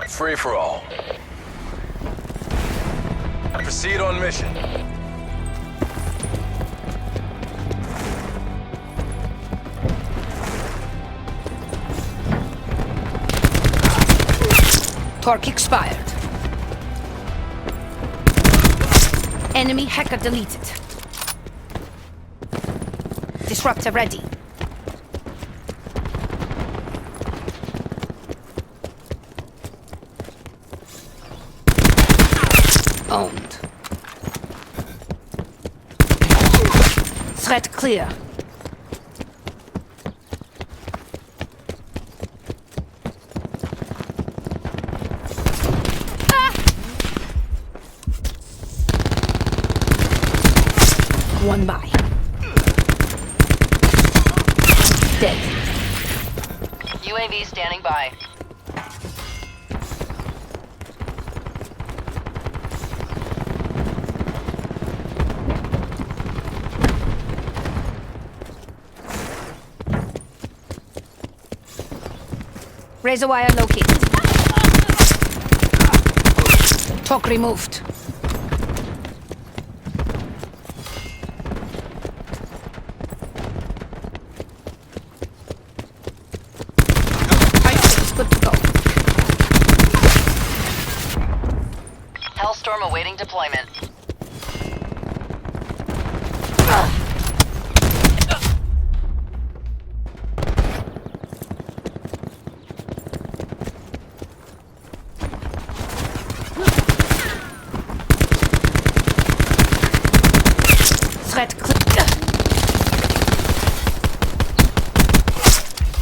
Free for all. Proceed on mission. Torque expired. Enemy hacker deleted. Disruptor ready. Owned. Threat clear. One by. Dead. UAV standing by. Razor wire located. Talk removed. Good to go. Hellstorm awaiting deployment. Threat clear.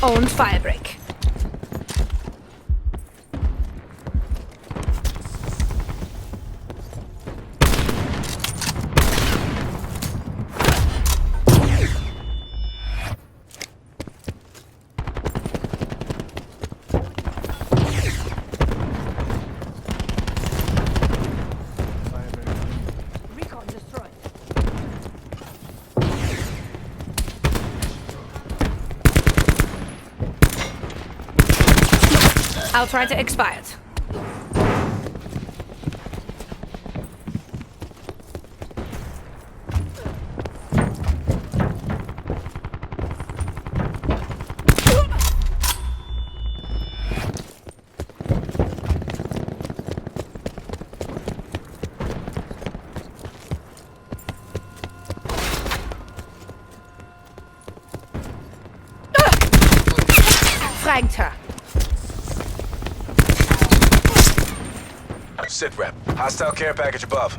Owned firebreak. Recon destroyed. Outrider expired. Fragged her. Sit rep. Hostile care package above.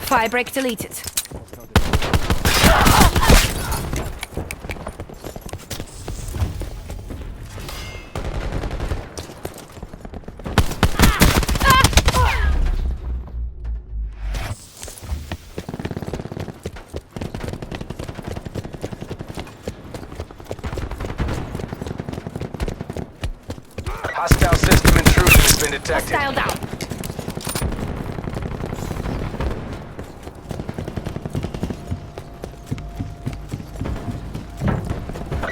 Firebreak deleted. Hostile system intrusion has been detected. Hostile down.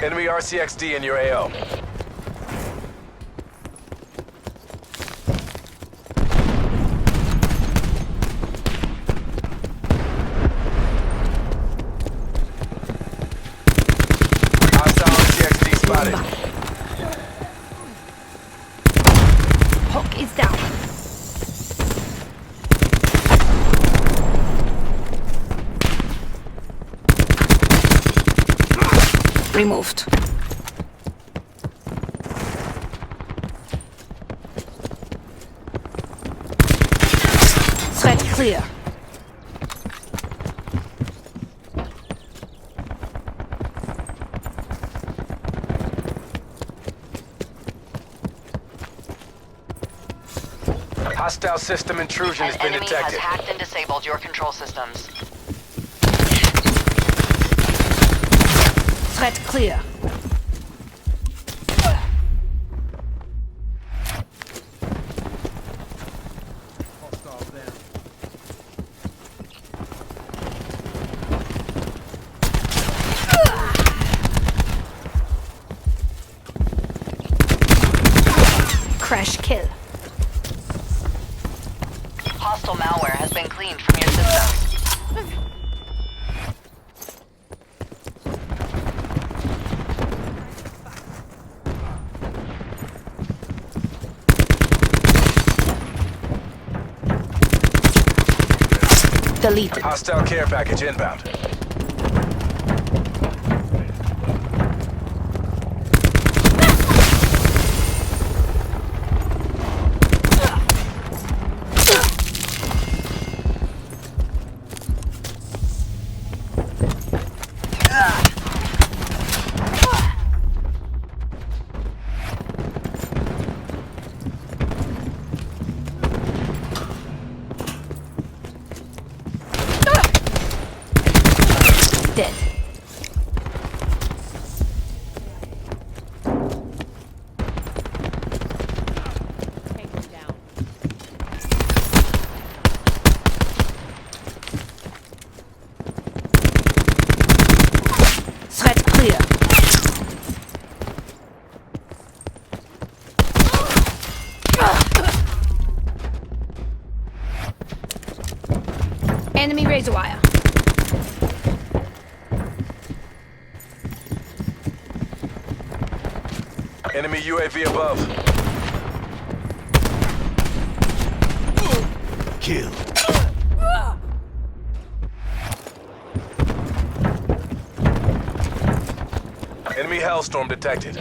Enemy RCXD in your AO. Hostile RCXD spotted. Hawk is down. Removed. Threat clear. Hostile system intrusion has An been enemy has detected. hacked and disabled your control systems. Threat clear. Fresh kill. Hostile malware has been cleaned from your system. Deleted. Hostile care package inbound. Dead. Threat clear. Enemy razor wire. Enemy UAV above. Kill. Enemy Hellstorm detected.